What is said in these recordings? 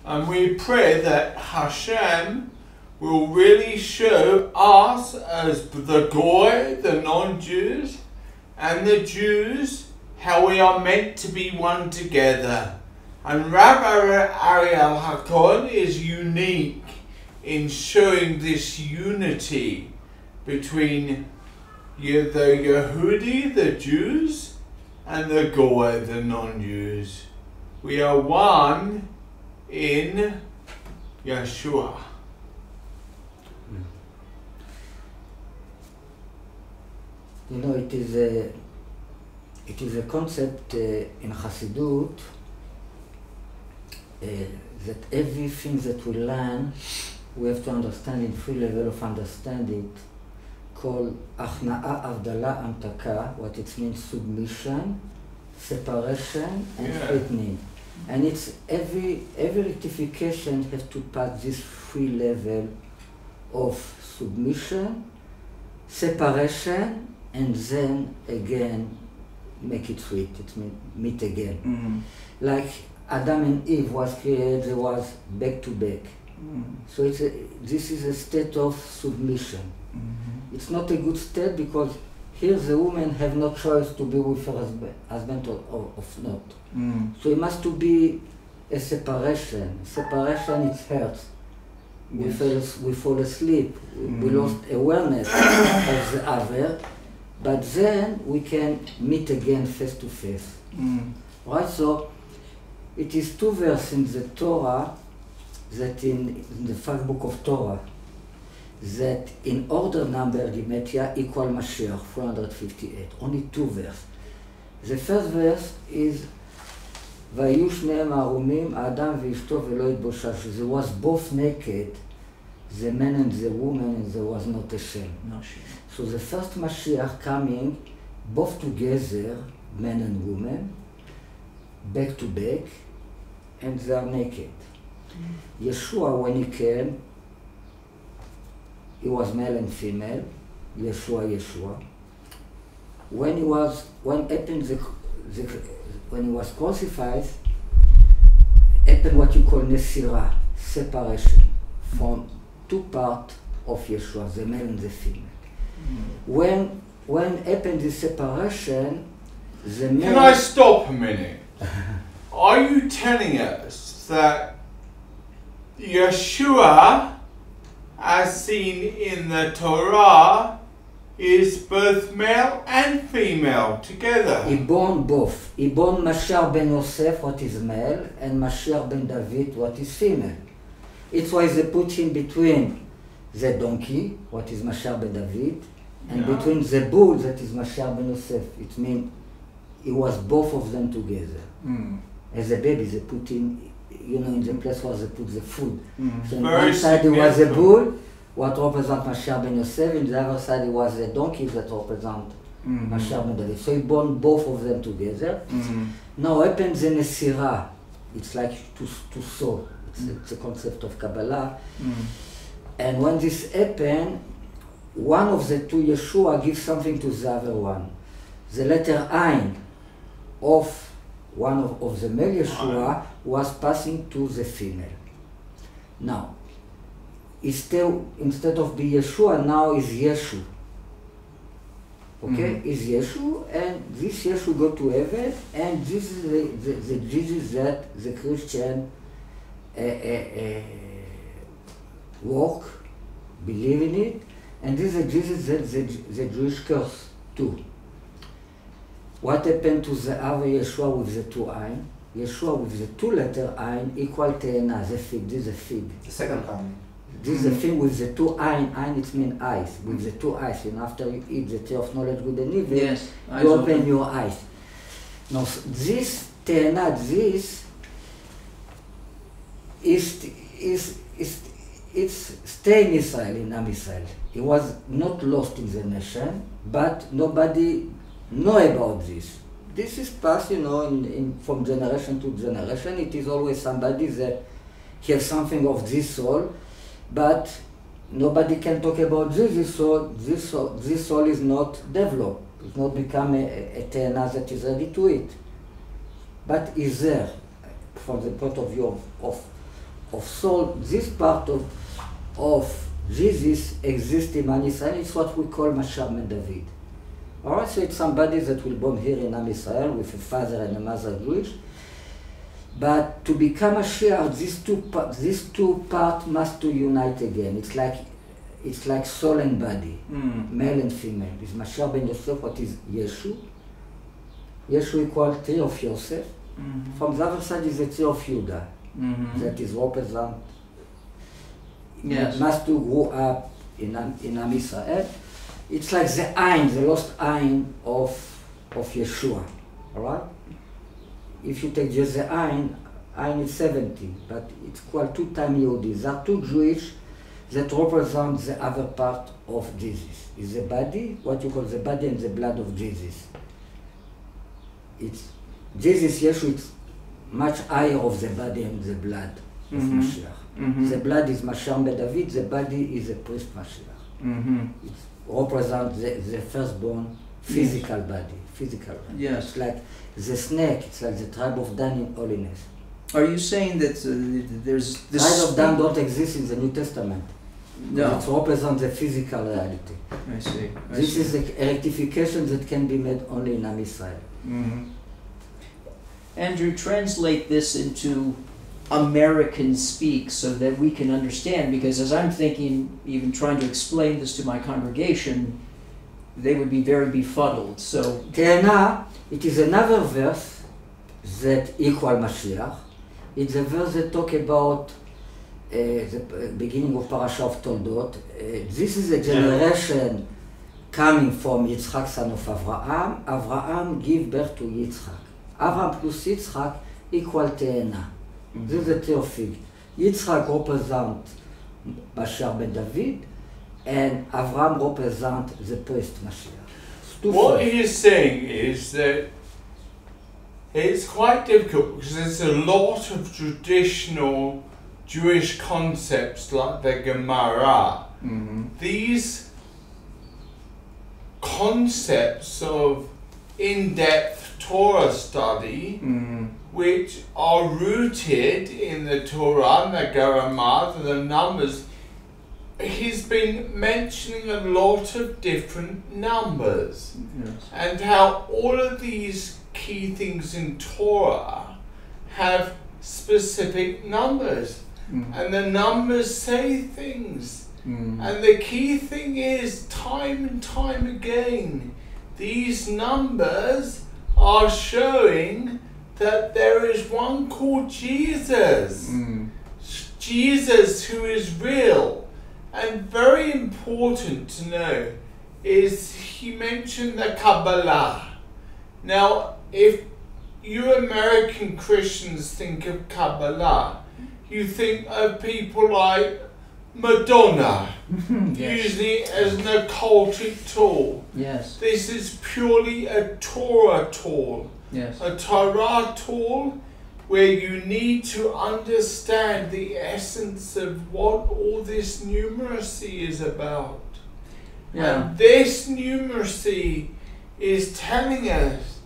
And we pray that Hashem will really show us as the Goy, the non-Jews, and the Jews, how we are meant to be one together. And Rabbi Ariel HaKohen is unique in showing this unity between the Yehudi, the Jews, and the Goy, the non-Jews. We are one in Yeshua. You know, it is a concept in Hasidut that everything that we learn, we have to understand in three levels of understanding, called Achna'a, Avdala, Amtaka, what it means submission, separation, and threatening. And it's every rectification has to pass this three levels of submission, separation, and then again make it sweet. It means meet again. Mm-hmm. Like Adam and Eve was created, they was back to back. Mm-hmm. So this is a state of submission. Mm-hmm. It's not a good state because here the woman have no choice to be with her husband or not. Mm-hmm. So it must to be a separation. Separation, it hurts. Yes. We fall asleep. We Mm. lost awareness of the other, but then we can meet again face to face. Mm. Right? So it is two verses in the Torah that in the first book of Torah that in order number Gematria equal Mashiach 458. Only two verses. The first verse is והיו שניהם ערומים, האדם ואשתו ולא התבושש. They was both naked, the man and the woman, and there was not a shame. No shame. So the first Mashiach coming, both together, man and woman, back to back, and they are naked. Yeshua, when he came, he was male and female, Yeshua. When he was crucified, happened what you call Nesira, separation from two parts of Yeshua, the male and the female. When happened this separation, the male... Can I stop a minute? Are you telling us that Yeshua, as seen in the Torah, is both male and female together? He born both. He born Mashiach ben Yosef, what is male, and Mashiach ben David, what is female. It's why they put him between the donkey, what is Mashiach ben David, and between the bull, that is Mashiach ben Yosef. It means it was both of them together. Mm. As a baby, they put him, in the place where they put the food. Mm. So on one side it was a bull, what represent Mashiach ben Yosef, and the other side it was a donkey that represent Mashiach ben David. So he born both of them together. Mm. Now happens in Nesira. It's like to sow. It's a concept of Kabbalah. Mm. And when this happens, one of the two Yeshua gives something to the other one. The letter Ain of one of the male Yeshua was passing to the female. Now, instead of be Yeshua, now is Yeshu. Okay, is Yeshu, and this Yeshu go to heaven, and this is the Jesus that the Christian walk, believe in it, and this is the Jesus that the Jewish curse too. What happened to the other Yeshua with the two Ain? Yeshua with the two letter Ain equal Te'ena, the fig, this is a fig. The second coming. This is a thing with the two Ain it means eyes, with the two eyes. After you eat the tree of knowledge, good and evil, Yes, eyes you open open. your eyes. Now this Te'ena, this it's stay in Israel, in Am Israel. It was not lost in the nation, but nobody know about this. This is passed, from generation to generation. It is always somebody that has something of this soul, but nobody can talk about Jesus, so this soul is not developed. It's not become a Te'ena that is ready to eat. But is there, from the point of view of soul, this part of Jesus exists in Am Israel. It's what we call Mashiach ben David. Alright, so it's somebody that will born here in Am Israel with a father and a mother Jewish. But to become Mashiach, these two parts must to unite again. It's like soul and body, male and female. It's Mashiach ben Yosef, what is Yeshu. Yeshu equal tree of Yosef. From the other side is the tree of Judah. That is represent. Yes. Must to grow up in Am Israel. It's like the Ein, the lost Ein of Yeshua. Alright? If you take just the Ein is 70, but it's called 2 times Yehudi. There are 2 Jewish that represent the other part of Jesus. Is the body, what you call the body and the blood of Jesus. It's Jesus, Yeshua, it's much higher of the body and the blood of Mashiach. The blood is Mashiach ben David, the body is the priest Mashiach. It represents the firstborn physical body. Yes. It's like the snake, it's like the tribe of Dan in holiness. Are you saying that there's this... Tribe of Dan don't exist in the New Testament. No. It represents the physical reality. I see. This is a rectification that can be made only in Am Israel. Andrew, translate this into American speak so that we can understand, because as I'm thinking, even trying to explain this to my congregation, they would be very befuddled. So, Te'ana, it is another verse that equal Mashiach. It's a verse that talk about the beginning of Parasha of Toldot. This is a generation coming from Yitzchak, son of Avraham. Avraham give birth to Yitzchak. Avraham plus Yitzchak equal Te'ana. This is the theophig. Yitzchak represent Mashiach ben David, and Avraham represent the post Mashiach. What he is saying is that it's quite difficult because there's a lot of traditional Jewish concepts like the Gemara. These concepts of in-depth Torah study, which are rooted in the Torah and the Gemara, the numbers. He's been mentioning a lot of different numbers, and how all of these key things in Torah have specific numbers, and the numbers say things. And the key thing is, time and time again, these numbers are showing that there is one called Jesus. Jesus who is real. And very important to know is he mentioned the Kabbalah. Now, if you American Christians think of Kabbalah, you think of people like Madonna, usually as an occultic tool. Yes. This is purely a Torah tool. Yes. A Torah tool where you need to understand the essence of what all this numeracy is about. And this numeracy is telling us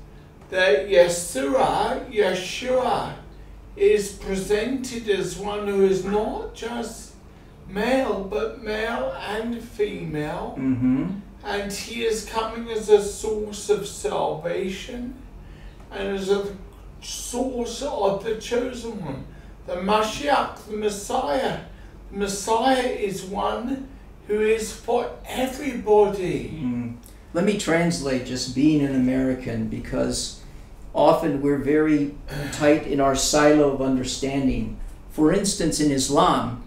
that Yeshua is presented as one who is not just male, but male and female. And he is coming as a source of salvation and as a source of the chosen one. The Mashiach, the Messiah. The Messiah is one who is for everybody. Let me translate just being an American, because often we're very tight in our silo of understanding. For instance, in Islam,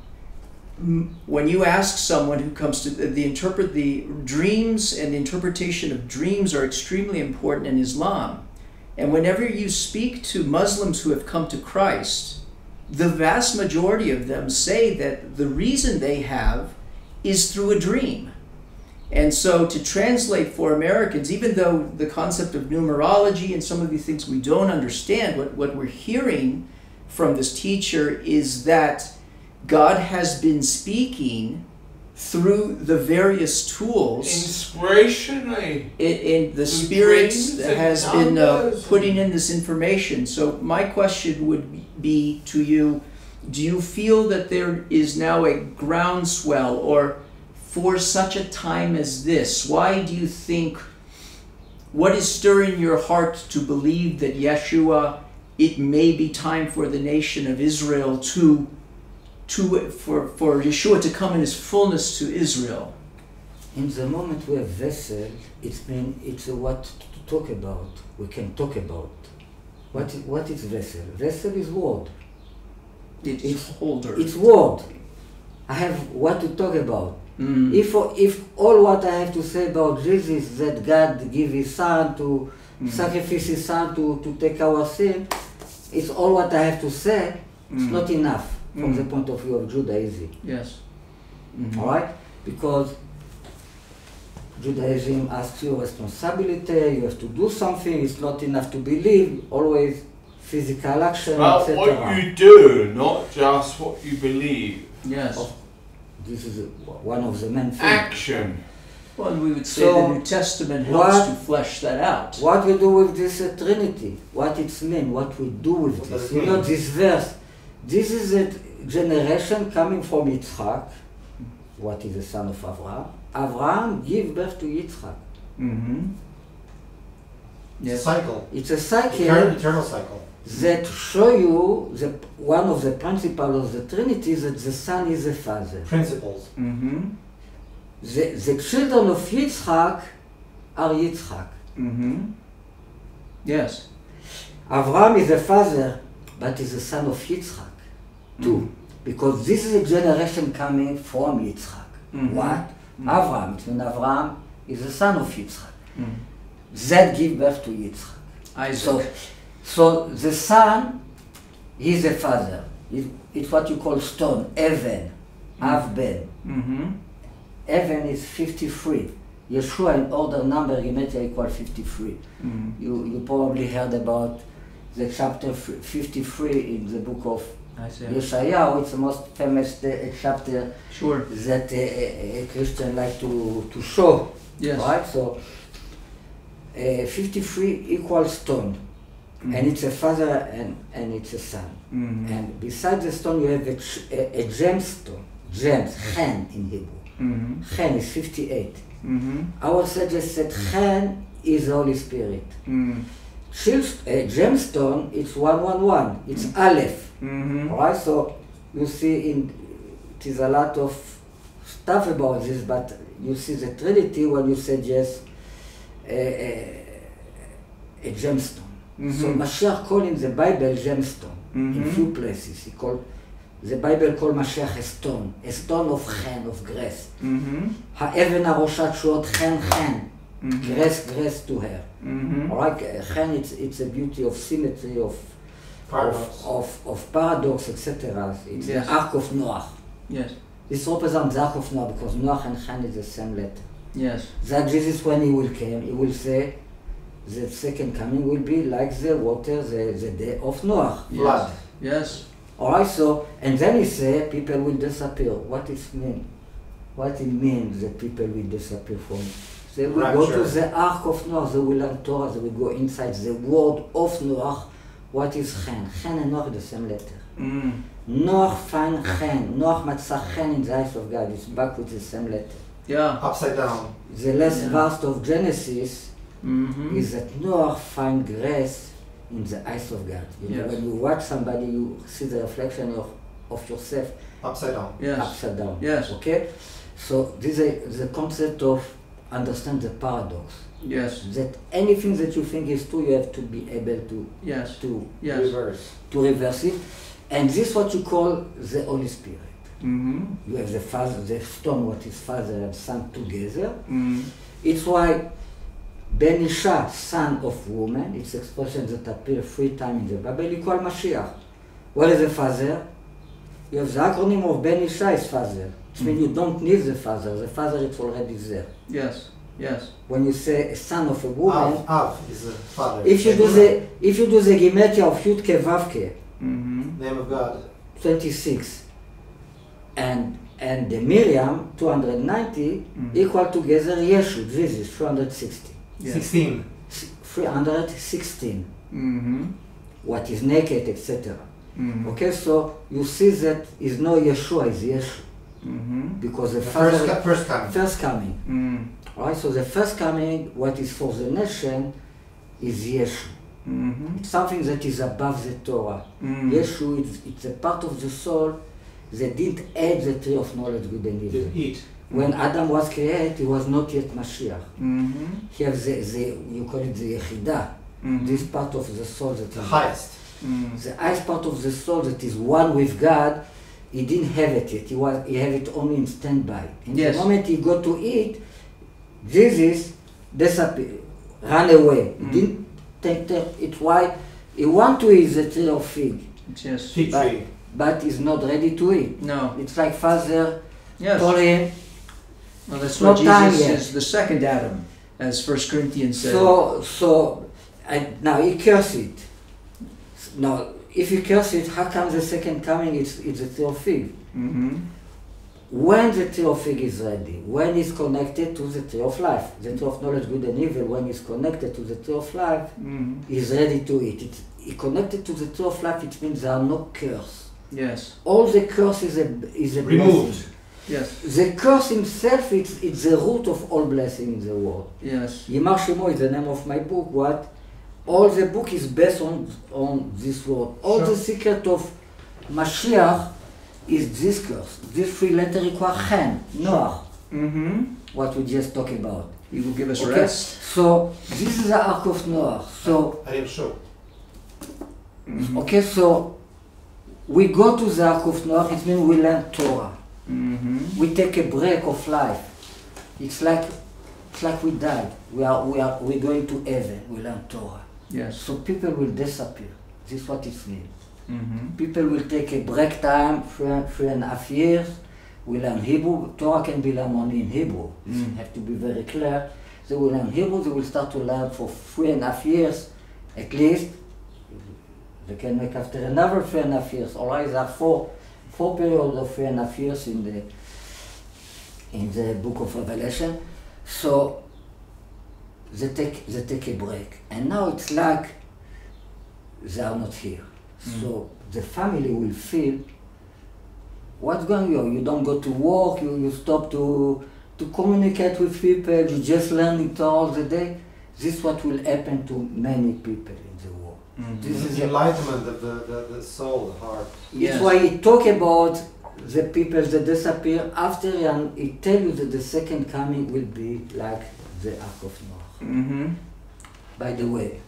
when you ask someone who comes to the dreams and the interpretation of dreams are extremely important in Islam. And whenever you speak to Muslims who have come to Christ, the vast majority of them say that the reason they have is through a dream. And so to translate for Americans, even though the concept of numerology and some of these things we don't understand, what we're hearing from this teacher is that God has been speaking through the various tools. Inspirationally. In the Spirit has been putting in this information. So my question would be to you, do you feel that there is now a groundswell, or for such a time as this, why do you think, what is stirring your heart to believe that Yeshua, it may be time for the nation of Israel for Yeshua to come in his fullness to Israel? In the moment we have vessel, it's a what to talk about. We can talk about. What is vessel? Vessel is word. It's holder. It's word. I have what to talk about. If all what I have to say about Jesus, that God give his son to sacrifice his son to take our sin, it's all what I have to say, it's not enough from the point of view of Judaism. Yes. Alright? Because Judaism asks you responsibility, you have to do something, it's not enough to believe, always physical action, But etc. what you do, not just what you believe. Yes. Oh, this is one of the main things. Action. Well, and we would say So, the New Testament helps what- to flesh that out. What we do with this Trinity, what it means, what we do with What this. does it You know, mean? this verse, this is a generation coming from Yitzchak, what is the son of Abraham. Abraham gave birth to Yitzchak. Mm-hmm. Yes. Cycle. It's a cycle Eternal cycle. that show you one of the principles of the Trinity is that the Son is the Father. Principles. Mm-hmm. The children of Yitzchak are Yitzchak. Mm-hmm. Yes. Abraham is the father, but is the son of Yitzchak too. Because this is a generation coming from Yitzchak. Mhm. What? Abraham. It means Abraham is the son of Yitzchak. Mm. That give birth to Yitzchak. Isaac. So the son is the father. It's what you call stone, Even, Av Ben. Mm-hmm. Even is 53. Yeshua in order number gematria equal 53. Mm-hmm. You probably heard about the chapter 53 in the book of Isaiah. Yeshayahu. It's the most famous chapter Sure. that a Christian like to show. Yes. Right? So 53 equals stone. Mhm. And it's a father and it's a son. Mm-hmm. And beside the stone you have a gemstone. Gems, chen in Hebrew. Mm-hmm. Chen is 58. Mm-hmm. Our sages said chen is the Holy Spirit. Mm-hmm. Gemstone, it's 111. It's Aleph. Mm-hmm. Alright, so you see it is a lot of stuff about this, but you see the Trinity when you suggest a gemstone. So Mhm. Mashiach called in the Bible gemstone in Mhm. few places. The Bible called Mashiach a stone of chen, of grace. Mm-hmm. האבן הראשת שעות חן חן, Mm-hmm. grace to her. Mm-hmm. Alright, chen it's a beauty of symmetry, of Paradox. of paradox, etc. It's Yes. the Ark of Noach. Yes. This represents the Ark of Noah because Noach and chen is the same letter. Yes. That Jesus, when he will come, he will say, the second coming will be like the water, the day of Noah. Flood. Yes. Alright, so, and then he say, people will disappear. What it mean? What it means that people will disappear from? They will go to Rapture. the Ark of Noah, they will learn Torah, they will go inside the word of Noah. What is chen? Chen and Noach the same letter. Mm. Noach find chen. Noach matzah chen in the eyes of God. It's back with the same letter. Yeah. Upside down. The last Yeah. verse of Genesis Mm-hmm. is that Noah find grace in the eyes of God. You know, Yes. when you watch somebody, you see the reflection of yourself Upside down. Yes. upside down. Yes. Okay? So this is the concept of understand the paradox. Yes. That anything that you think is true, you have to be able Yes. to Yes. Reverse. reverse it. And this is what you call the Holy Spirit. Mm-hmm. You have the Father, the stone, what is Father and Son together. Mm-hmm. It's why Ben Isha, son of woman, it's expression that appear 3 times in the Bible, equal Mashiach. What is the father? You have the acronym of Ben Isha is father. It means you don't need the father is already there. Yes. Yes. When you say a son of a woman, Av is the father. if you do the gematria of Yudke Vavke, Mm-hmm. Name of God. 26, and the Miriam, 290, equal together Yeshu, Jesus, 360. Yes. 16. 316. Mm-hmm. What is naked, etc. Okay, so you see that is no Yeshua, is Yeshu. Because the Father, First coming. first coming. Right, so the first coming, what is for the nation, is Yeshu. It's something that is above the Torah. Yeshu, it's a part of the soul that didn't add the tree of knowledge, good and evil. Did eat. When Adam was created, he was not yet Mashiach. He has you call it the Yechidah, this part of the soul that The is highest. the highest part of the soul that is one with God. He didn't have it yet. He had it only in standby. And Yes. the moment he got to it, Jesus disappeared, ran away. He didn't take it. Why? He want to eat the tree of fig, Yes. Fig tree. but he's not ready to eat. No. It's like Father Yes. told him. Well, that's It's why not time Jesus yet. is the second Adam, as 1 Corinthians said. Now he cursed it. Now, if you curse it, how come the second coming it's the tree of fig? When the tree of fig is ready, when it's connected to the tree of life, the tree of knowledge, good and evil, when it's connected to the tree of life, is ready to eat. It's connected to the tree of life, it means there are no curse. Yes. All the curse is a blessing. Removed. Yes. The curse himself, it's the root of all blessing in the world. Yes. Yimar Shemo is the name of my book. What? All the book is based on this word. All the secret of Mashiach is this curse. This three letter require Chen, Noach, what we just talked about. He will give us Okay? rest. So this is the Ark of Noach. So I am sure. okay, so we go to the Ark of Noach. It means we learn Torah. We take a break of life. It's like we died. We're going to heaven. We learn Torah. Yes. So people will disappear. This is what it means. People will take a break time, 3.5 years. We learn Hebrew. Torah can be learned only in Hebrew. You have to be very clear. They will learn Hebrew. They will start to learn for 3.5 years, at least. They can make after another 3.5 years. Alright, there are four periods of 3.5 years in the book of Revelation. So they take a break. And now it's like they are not here. So the family will feel, what's going on? You don't go to work, you stop to communicate with people, you just learn it all the day. This is what will happen to many people in the world. This is The enlightenment of the soul, the heart. It's why he talk about the people that disappear after, and he tell you that the second coming will be like the Ark of Noah. By the way,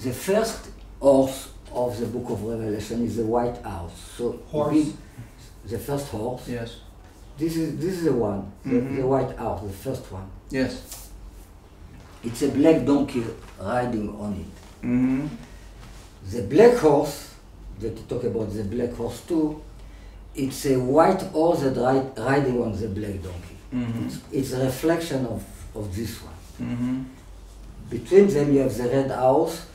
the first horse of the book of Revelation is the white house. So Horse. the first horse. Yes. This is the one, the white house, the first one. Yes. It's a black donkey riding on it. The black horse, that you talk about the black horse too, it's a white horse that riding on the black donkey. It's a reflection of this one. Between them you have the red house.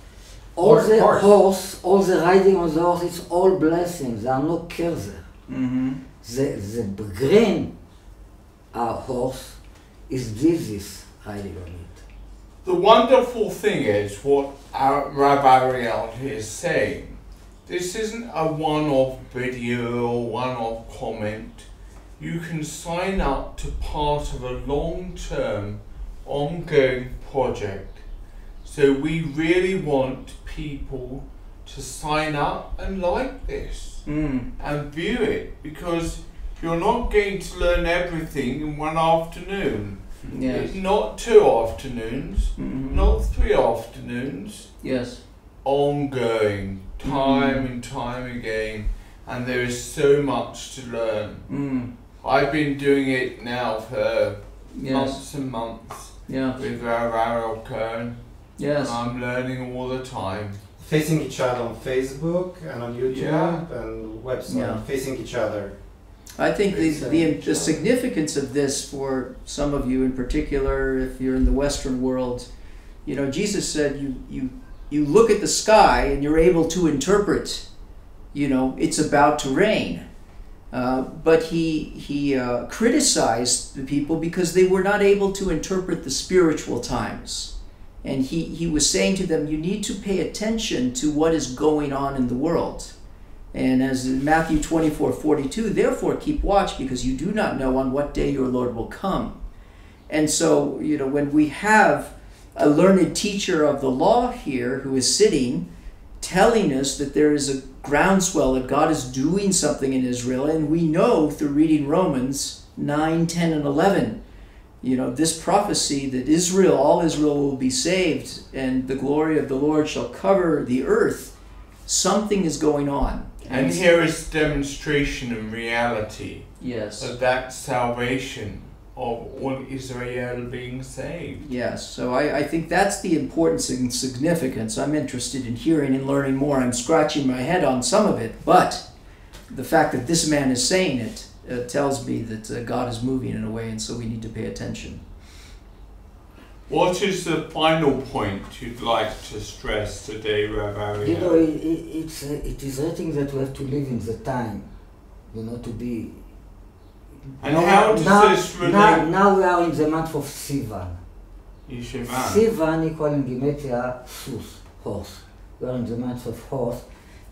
All the horse, all the riding on the horse, it's all blessings. There are no curses there. The green horse is Jesus riding on it. The wonderful thing is what our Rabbi Ariel is saying. This isn't a one-off video or one-off comment. You can sign up to part of a long-term, ongoing project. So we really want people to sign up and like this and view it, because you're not going to learn everything in one afternoon. Yes. Not 2 afternoons, not 3 afternoons. Yes. Ongoing, time and time again, and there is so much to learn. I've been doing it now for months and months with Ariel Cohen. Yes. I'm learning all the time. Facing each other on Facebook and on YouTube and website. Yeah. Facing each other. I think the significance of this for some of you in particular, if you're in the Western world, you know, Jesus said you look at the sky and you're able to interpret, you know, it's about to rain. But he criticized the people because they were not able to interpret the spiritual times. And he was saying to them, you need to pay attention to what is going on in the world. And as in Matthew 24:42, therefore keep watch, because you do not know on what day your Lord will come. And so, when we have a learned teacher of the law here who is sitting, telling us that there is a groundswell, that God is doing something in Israel, and we know through reading Romans 9, 10, and 11, this prophecy that all Israel will be saved, and the glory of the Lord shall cover the earth. Something is going on. And here is demonstration in reality Yes. of that salvation of all Israel being saved. Yes, so I think that's the importance and significance. I'm interested in hearing and learning more. I'm scratching my head on some of it, but the fact that this man is saying it tells me that God is moving in a way, and so we need to pay attention. What is the final point you'd like to stress today, Rabbi? It is written that we have to live in the time, to be. And how does this relate? Now we are in the month of Sivan. Yeshiva. Sivan equal in Gematria sus, horse. We are in the month of horse.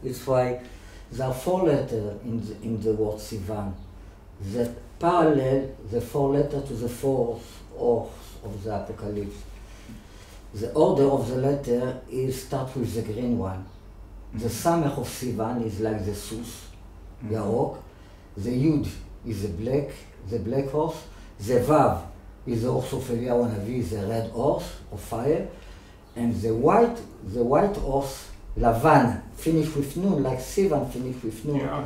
It's why there are 4 letters in the word Sivan that parallel the 4 letters to the 4th horse of the Apocalypse. The order of the letter is start with the green one. The Samech of Sivan is like the sus, Yarok. The Yud is the black horse. The Vav is the horse of Eliyahu Hanavi, the red horse of fire. And the white horse, Lavan, finished with Nun, like Sivan finished with Nun. Yeah.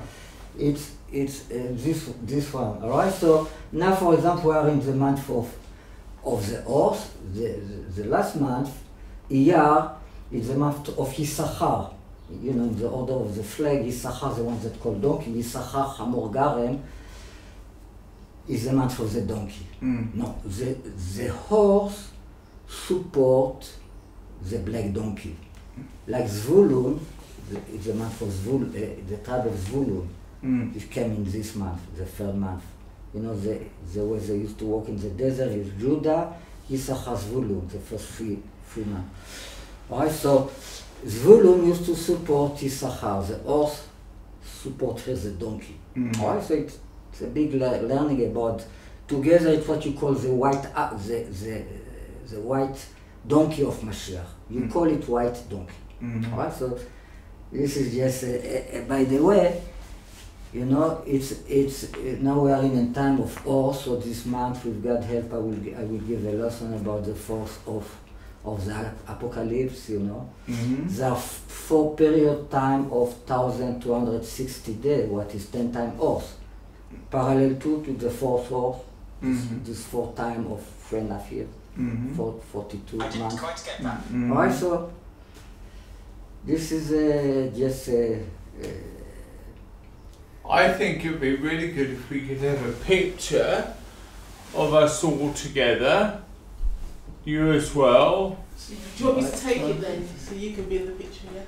It's this one. Alright, so now for example we are in the month of the horse. The last month, Iyar, is the month of Yisachar. In the order of the flag, Yisachar, the one that called donkey, Yisachar Hamor Garem, is the month of the donkey. No, the horse support the black donkey. Like Zvulun, it's the month of the tribe of Zvulun. It came in this month, the 3rd month. The way they used to walk in the desert is Judah, Yisachar, Zvulun, the first three months. Alright, so Zvulun used to support Yisachar, the horse supported the donkey. Alright, so it's a big learning about, together it's what you call the white donkey of Mashiach. You call it white donkey. Alright, so this is just, by the way, it's now we are in a time of horse, so this month with God's help I will give a lesson about the force of the Apocalypse, There are 4 period time of 1,260 days, what is 10 times horse. Parallel to the 4th horse, this 4 time of 3.5 years, 42 months. I didn't quite get that. Alright, so this is just I think it would be really good if we could have a picture of us all together. You as well. Do you want me to take it then, so you can be in the picture, yeah?